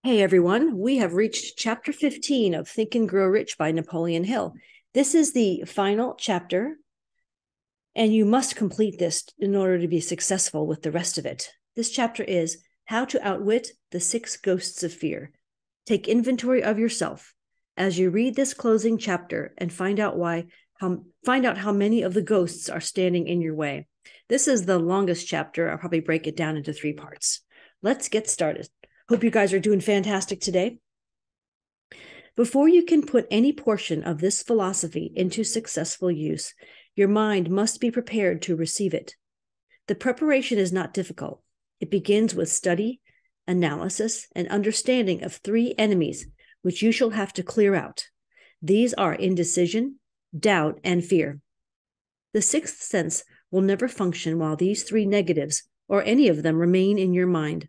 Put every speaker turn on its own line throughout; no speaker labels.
Hey everyone, we have reached chapter 15 of Think and Grow Rich by Napoleon Hill. This is the final chapter, and you must complete this in order to be successful with the rest of it. This chapter is How to Outwit the 6 Ghosts of Fear. Take inventory of yourself as you read this closing chapter and find out how many of the ghosts are standing in your way. This is the longest chapter. I'll probably break it down into 3 parts. Let's get started. Hope you guys are doing fantastic today. Before you can put any portion of this philosophy into successful use, your mind must be prepared to receive it. The preparation is not difficult. It begins with study, analysis, and understanding of 3 enemies which you shall have to clear out. These are indecision, doubt, and fear. The 6th sense will never function while these 3 negatives, or any of them, remain in your mind.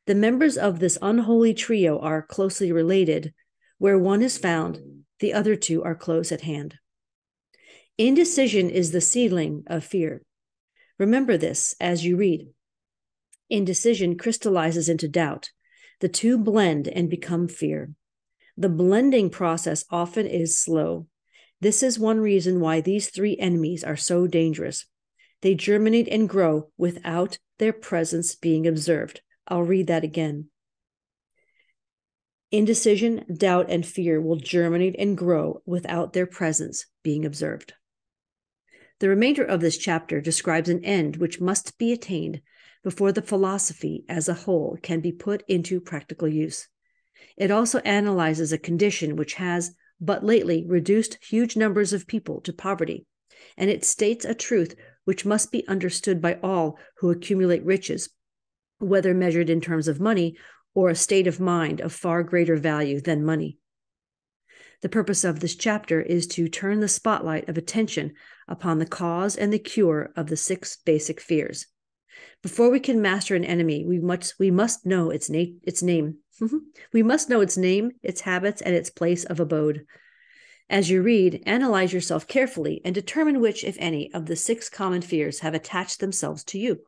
The members of this unholy trio are closely related. Where one is found, the other 2 are close at hand. Indecision is the seedling of fear. Remember this as you read. Indecision crystallizes into doubt. The 2 blend and become fear. The blending process often is slow. This is one reason why these 3 enemies are so dangerous. They germinate and grow without their presence being observed. I'll read that again. Indecision, doubt, and fear will germinate and grow without their presence being observed. The remainder of this chapter describes an end which must be attained before the philosophy as a whole can be put into practical use. It also analyzes a condition which has but lately reduced huge numbers of people to poverty, and it states a truth which must be understood by all who accumulate riches, whether measured in terms of money or a state of mind of far greater value than money. The purpose of this chapter is to turn the spotlight of attention upon the cause and the cure of the 6 basic fears. Before we can master an enemy, we must know its name. We must know its name, its habits, and its place of abode. As you read, analyze yourself carefully and determine which, if any, of the 6 common fears have attached themselves to you.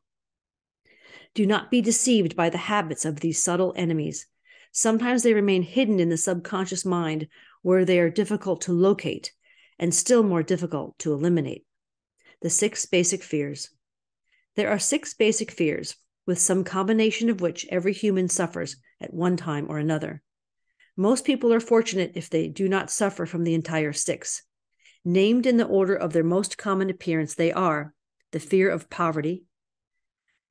Do not be deceived by the habits of these subtle enemies. Sometimes they remain hidden in the subconscious mind, where they are difficult to locate and still more difficult to eliminate. The 6 basic fears. There are 6 basic fears, with some combination of which every human suffers at one time or another. Most people are fortunate if they do not suffer from the entire 6. Named in the order of their most common appearance, they are the fear of poverty,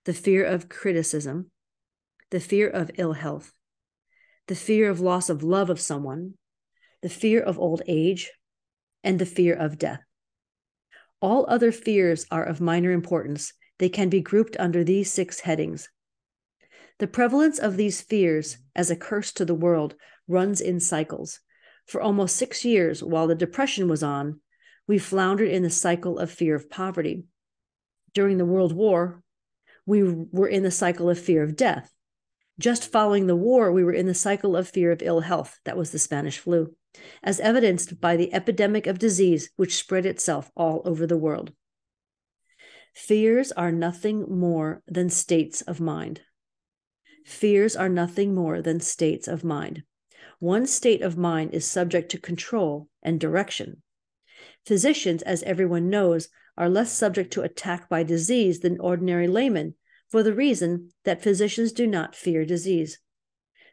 the fear of criticism, the fear of ill health, the fear of loss of love of someone, the fear of old age, and the fear of death. All other fears are of minor importance. They can be grouped under these 6 headings. The prevalence of these fears as a curse to the world runs in cycles. For almost 6 years, while the Depression was on, we floundered in the cycle of fear of poverty. During the World War, we were in the cycle of fear of death. Just following the war, we were in the cycle of fear of ill health. That was the Spanish flu, as evidenced by the epidemic of disease which spread itself all over the world. Fears are nothing more than states of mind. Fears are nothing more than states of mind. One state of mind is subject to control and direction. Physicians, as everyone knows, are less subject to attack by disease than ordinary laymen, for the reason that physicians do not fear disease.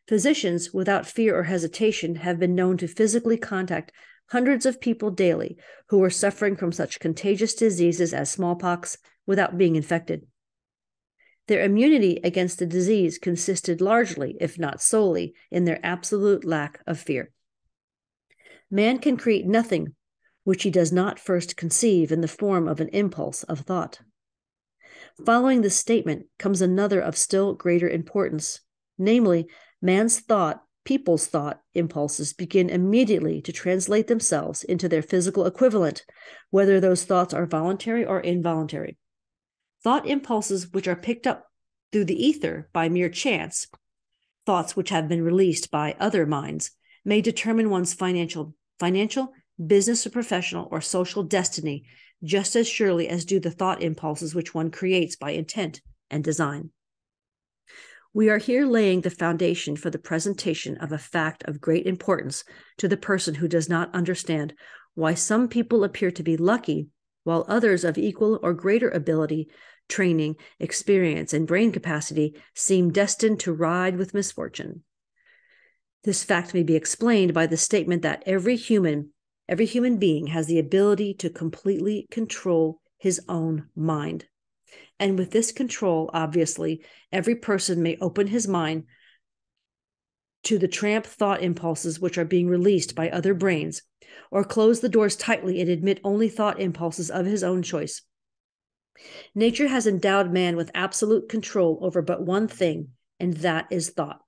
Physicians, without fear or hesitation, have been known to physically contact hundreds of people daily who were suffering from such contagious diseases as smallpox without being infected. Their immunity against the disease consisted largely, if not solely, in their absolute lack of fear. Man can create nothing which he does not first conceive in the form of an impulse of thought. Following this statement comes another of still greater importance, namely, people's thought impulses begin immediately to translate themselves into their physical equivalent, whether those thoughts are voluntary or involuntary. Thought impulses which are picked up through the ether by mere chance, thoughts which have been released by other minds, may determine one's financial, business or professional or social destiny just as surely as do the thought impulses which one creates by intent and design. We are here laying the foundation for the presentation of a fact of great importance to the person who does not understand why some people appear to be lucky, while others of equal or greater ability, training, experience, and brain capacity seem destined to ride with misfortune. This fact may be explained by the statement that every human being has the ability to completely control his own mind. And with this control, obviously, every person may open his mind to the tramp thought impulses which are being released by other brains, or close the doors tightly and admit only thought impulses of his own choice. Nature has endowed man with absolute control over but one thing, and that is thought.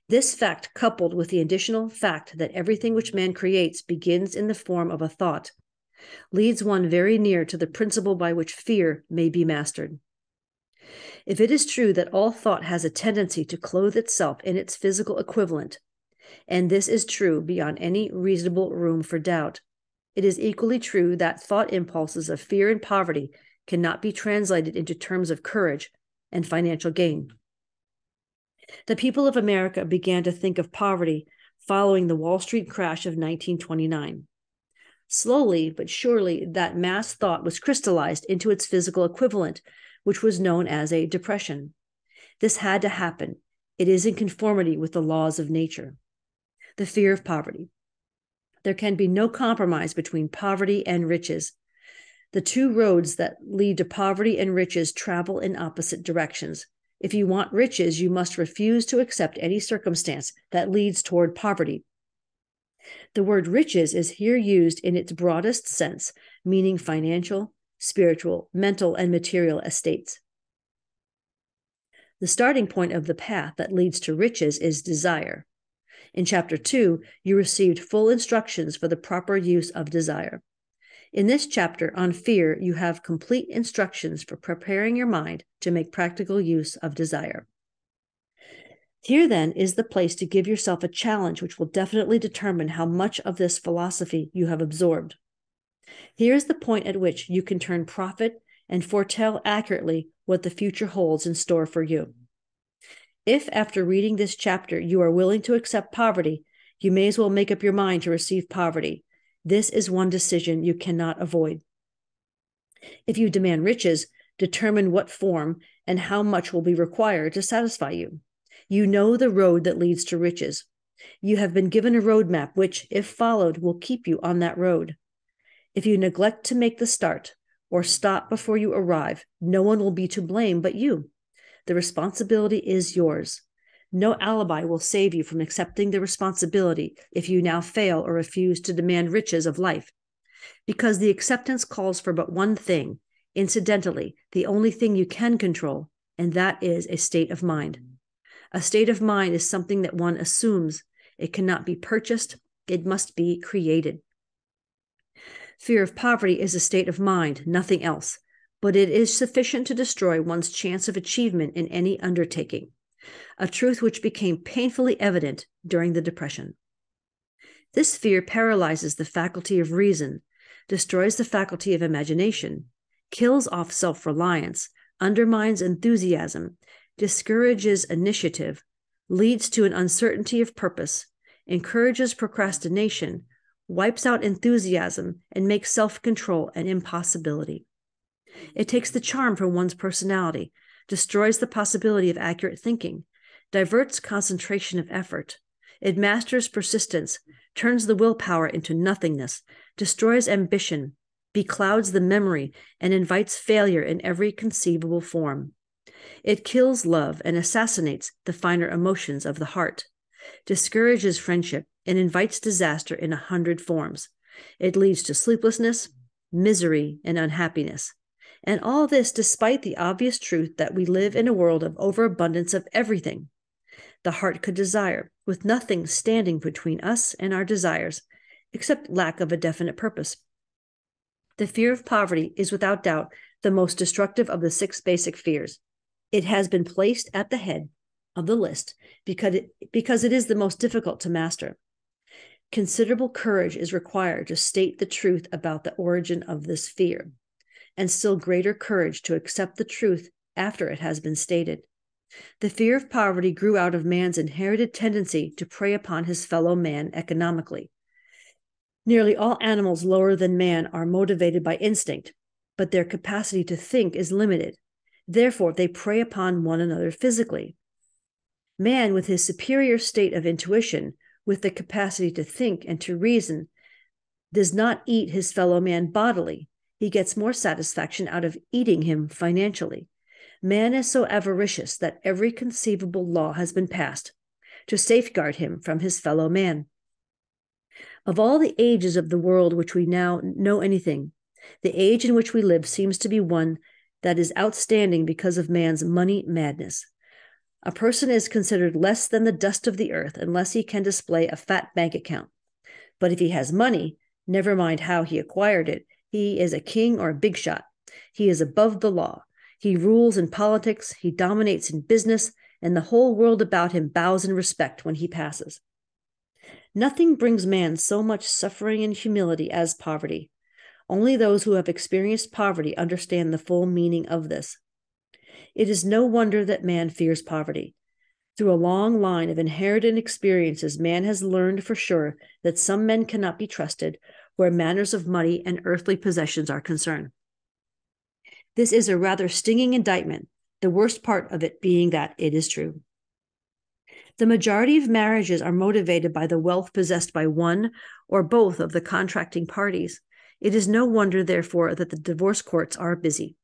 This fact, coupled with the additional fact that everything which man creates begins in the form of a thought, leads one very near to the principle by which fear may be mastered. If it is true that all thought has a tendency to clothe itself in its physical equivalent, and this is true beyond any reasonable room for doubt, it is equally true that thought impulses of fear and poverty cannot be translated into terms of courage and financial gain. The people of America began to think of poverty following the Wall Street crash of 1929. Slowly but surely, that mass thought was crystallized into its physical equivalent, which was known as a depression. This had to happen. It is in conformity with the laws of nature. The fear of poverty. There can be no compromise between poverty and riches. The two roads that lead to poverty and riches travel in opposite directions. If you want riches, you must refuse to accept any circumstance that leads toward poverty. The word riches is here used in its broadest sense, meaning financial, spiritual, mental, and material estates. The starting point of the path that leads to riches is desire. In Chapter 2, you received full instructions for the proper use of desire. In this chapter on fear, you have complete instructions for preparing your mind to make practical use of desire. Here, then, is the place to give yourself a challenge which will definitely determine how much of this philosophy you have absorbed. Here is the point at which you can turn prophet and foretell accurately what the future holds in store for you. If, after reading this chapter, you are willing to accept poverty, you may as well make up your mind to receive poverty. This is one decision you cannot avoid. If you demand riches, determine what form and how much will be required to satisfy you. You know the road that leads to riches. You have been given a roadmap which, if followed, will keep you on that road. If you neglect to make the start or stop before you arrive, no one will be to blame but you. The responsibility is yours. No alibi will save you from accepting the responsibility if you now fail or refuse to demand riches of life, because the acceptance calls for but one thing, incidentally, the only thing you can control, and that is a state of mind. A state of mind is something that one assumes. It cannot be purchased. It must be created. Fear of poverty is a state of mind, nothing else, but it is sufficient to destroy one's chance of achievement in any undertaking, a truth which became painfully evident during the Depression. This fear paralyzes the faculty of reason, destroys the faculty of imagination, kills off self-reliance, undermines enthusiasm, discourages initiative, leads to an uncertainty of purpose, encourages procrastination, wipes out enthusiasm, and makes self-control an impossibility. It takes the charm from one's personality, destroys the possibility of accurate thinking, diverts concentration of effort. It masters persistence, turns the willpower into nothingness, destroys ambition, beclouds the memory, and invites failure in every conceivable form. It kills love and assassinates the finer emotions of the heart, discourages friendship, and invites disaster in 100 forms. It leads to sleeplessness, misery, and unhappiness. And all this despite the obvious truth that we live in a world of overabundance of everything the heart could desire, with nothing standing between us and our desires, except lack of a definite purpose. The fear of poverty is without doubt the most destructive of the 6 basic fears. It has been placed at the head of the list because it is the most difficult to master. Considerable courage is required to state the truth about the origin of this fear, and still greater courage to accept the truth after it has been stated. The fear of poverty grew out of man's inherited tendency to prey upon his fellow man economically. Nearly all animals lower than man are motivated by instinct, but their capacity to think is limited. Therefore, they prey upon one another physically. Man, with his superior state of intuition, with the capacity to think and to reason, does not eat his fellow man bodily. He gets more satisfaction out of eating him financially. Man is so avaricious that every conceivable law has been passed to safeguard him from his fellow man. Of all the ages of the world which we now know anything, the age in which we live seems to be one that is outstanding because of man's money madness. A person is considered less than the dust of the earth unless he can display a fat bank account. But if he has money, never mind how he acquired it, he is a king or a big shot. He is above the law. He rules in politics, he dominates in business, and the whole world about him bows in respect when he passes. Nothing brings man so much suffering and humility as poverty. Only those who have experienced poverty understand the full meaning of this. It is no wonder that man fears poverty. Through a long line of inherited experiences, man has learned for sure that some men cannot be trusted where matters of money and earthly possessions are concerned. This is a rather stinging indictment, the worst part of it being that it is true. The majority of marriages are motivated by the wealth possessed by one or both of the contracting parties. It is no wonder, therefore, that the divorce courts are busy.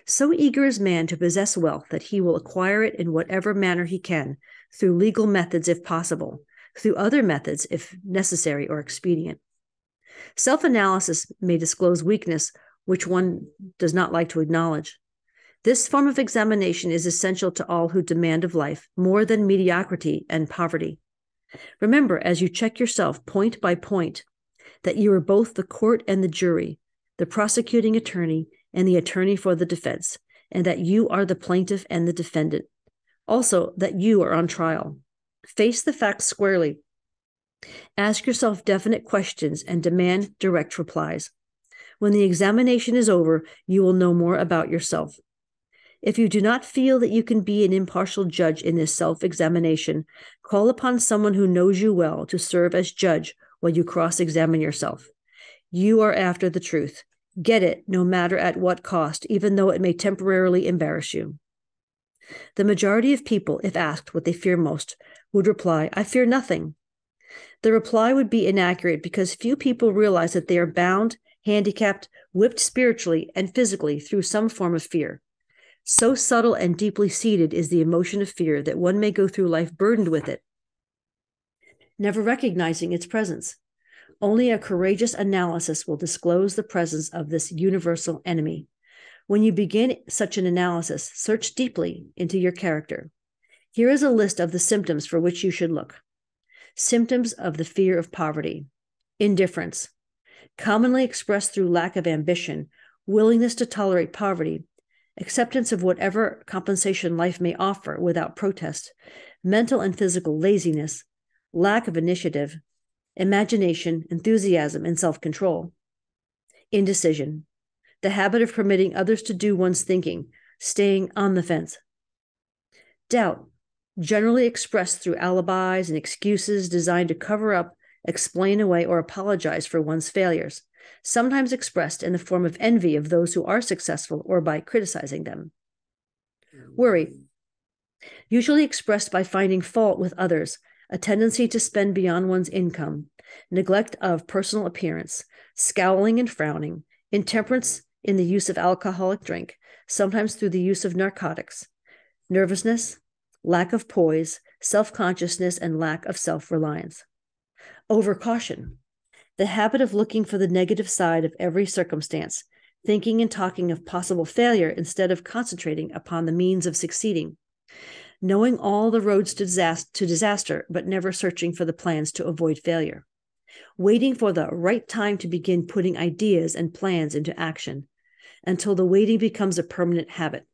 So eager is man to possess wealth that he will acquire it in whatever manner he can, through legal methods if possible, through other methods if necessary or expedient. Self-analysis may disclose weakness which one does not like to acknowledge. This form of examination is essential to all who demand of life more than mediocrity and poverty. Remember, as you check yourself point by point, that you are both the court and the jury, the prosecuting attorney and the attorney for the defense, and that you are the plaintiff and the defendant. Also, that you are on trial. Face the facts squarely. Ask yourself definite questions and demand direct replies. When the examination is over, you will know more about yourself. If you do not feel that you can be an impartial judge in this self-examination, call upon someone who knows you well to serve as judge while you cross-examine yourself. You are after the truth. Get it, no matter at what cost, even though it may temporarily embarrass you. The majority of people, if asked what they fear most, would reply, "I fear nothing." The reply would be inaccurate because few people realize that they are bound, handicapped, whipped spiritually and physically through some form of fear. So subtle and deeply seated is the emotion of fear that one may go through life burdened with it, never recognizing its presence. Only a courageous analysis will disclose the presence of this universal enemy. When you begin such an analysis, search deeply into your character. Here is a list of the symptoms for which you should look. Symptoms of the fear of poverty: indifference, commonly expressed through lack of ambition, willingness to tolerate poverty, acceptance of whatever compensation life may offer without protest, mental and physical laziness, lack of initiative, imagination, enthusiasm, and self-control. Indecision, the habit of permitting others to do one's thinking, staying on the fence. Doubt, generally expressed through alibis and excuses designed to cover up, explain away, or apologize for one's failures, sometimes expressed in the form of envy of those who are successful or by criticizing them. Worry, usually expressed by finding fault with others, a tendency to spend beyond one's income, neglect of personal appearance, scowling and frowning, intemperance in the use of alcoholic drink, sometimes through the use of narcotics, nervousness, lack of poise, self-consciousness, and lack of self-reliance. Overcaution, the habit of looking for the negative side of every circumstance, thinking and talking of possible failure instead of concentrating upon the means of succeeding. Knowing all the roads to disaster, but never searching for the plans to avoid failure. Waiting for the right time to begin putting ideas and plans into action, until the waiting becomes a permanent habit.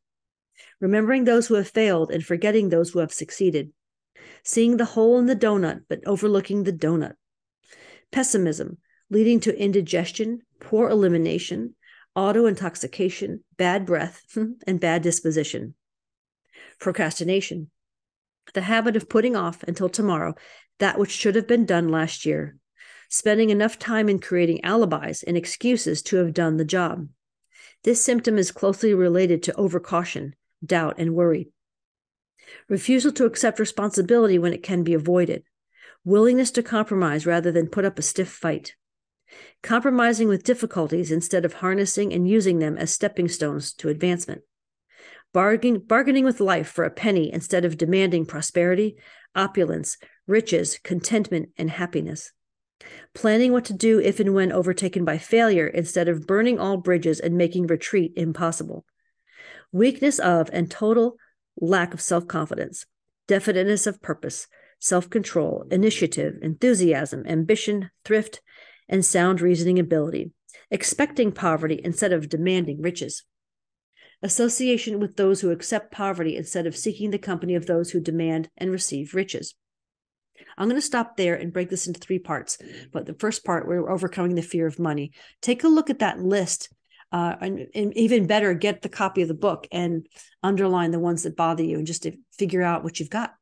Remembering those who have failed and forgetting those who have succeeded. Seeing the hole in the donut, but overlooking the donut. Pessimism, leading to indigestion, poor elimination, auto-intoxication, bad breath, and bad disposition. Procrastination, the habit of putting off until tomorrow that which should have been done last year, spending enough time in creating alibis and excuses to have done the job. This symptom is closely related to overcaution, doubt, and worry. Refusal to accept responsibility when it can be avoided. Willingness to compromise rather than put up a stiff fight. Compromising with difficulties instead of harnessing and using them as stepping stones to advancement. Bargaining with life for a penny instead of demanding prosperity, opulence, riches, contentment, and happiness. Planning what to do if and when overtaken by failure instead of burning all bridges and making retreat impossible. Weakness of and total lack of self-confidence, definiteness of purpose, self-control, initiative, enthusiasm, ambition, thrift, and sound reasoning ability. Expecting poverty instead of demanding riches. Association with those who accept poverty instead of seeking the company of those who demand and receive riches. I'm going to stop there and break this into 3 parts. But the first part, we're overcoming the fear of money. Take a look at that list, and even better, get the copy of the book and underline the ones that bother you and just to figure out what you've got.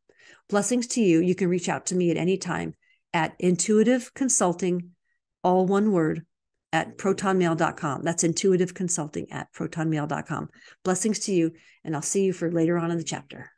Blessings to you. You can reach out to me at any time at intuitiveconsulting, all one word, at protonmail.com. That's intuitiveconsulting at protonmail.com. Blessings to you, and I'll see you for later on in the chapter.